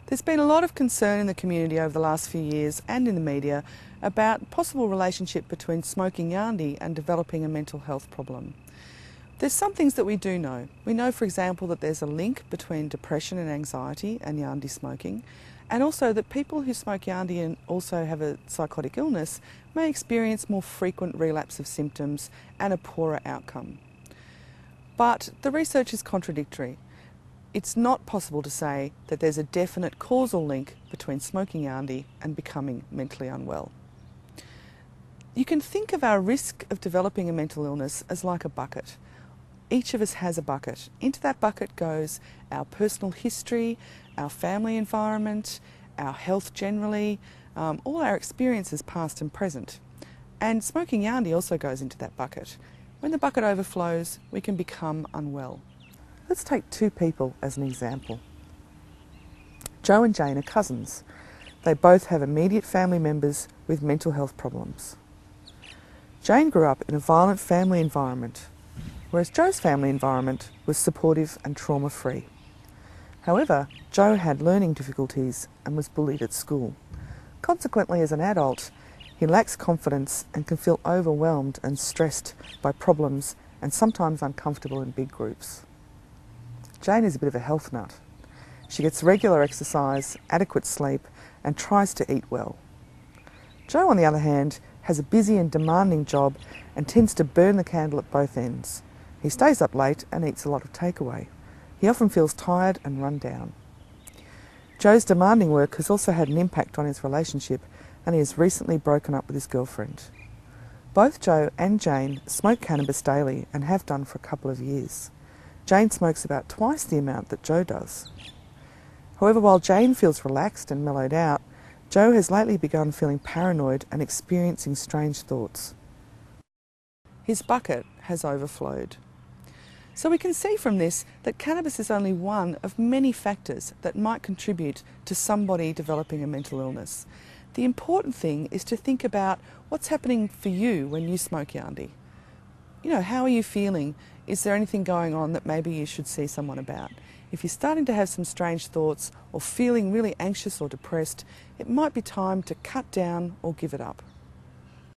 There's been a lot of concern in the community over the last few years and in the media about possible relationship between smoking Yarndi and developing a mental health problem. There's some things that we do know. We know, for example, that there's a link between depression and anxiety and Yarndi smoking, and also that people who smoke Yarndi and also have a psychotic illness may experience more frequent relapse of symptoms and a poorer outcome. But the research is contradictory. It's not possible to say that there's a definite causal link between smoking Yarndi and becoming mentally unwell. You can think of our risk of developing a mental illness as like a bucket. Each of us has a bucket. Into that bucket goes our personal history, our family environment, our health generally, all our experiences past and present. And smoking Yarndi also goes into that bucket. When the bucket overflows, we can become unwell. Let's take two people as an example. Joe and Jane are cousins. They both have immediate family members with mental health problems. Jane grew up in a violent family environment, whereas Joe's family environment was supportive and trauma-free. However, Joe had learning difficulties and was bullied at school. Consequently, as an adult, he lacks confidence and can feel overwhelmed and stressed by problems and sometimes uncomfortable in big groups. Jane is a bit of a health nut. She gets regular exercise, adequate sleep, and tries to eat well. Joe, on the other hand, has a busy and demanding job and tends to burn the candle at both ends. He stays up late and eats a lot of takeaway. He often feels tired and run down. Joe's demanding work has also had an impact on his relationship, and he has recently broken up with his girlfriend. Both Joe and Jane smoke cannabis daily and have done for a couple of years. Jane smokes about twice the amount that Joe does. However, while Jane feels relaxed and mellowed out, Joe has lately begun feeling paranoid and experiencing strange thoughts. His bucket has overflowed. So we can see from this that cannabis is only one of many factors that might contribute to somebody developing a mental illness. The important thing is to think about what's happening for you when you smoke Yarndi. You know, how are you feeling? Is there anything going on that maybe you should see someone about? If you're starting to have some strange thoughts or feeling really anxious or depressed, it might be time to cut down or give it up.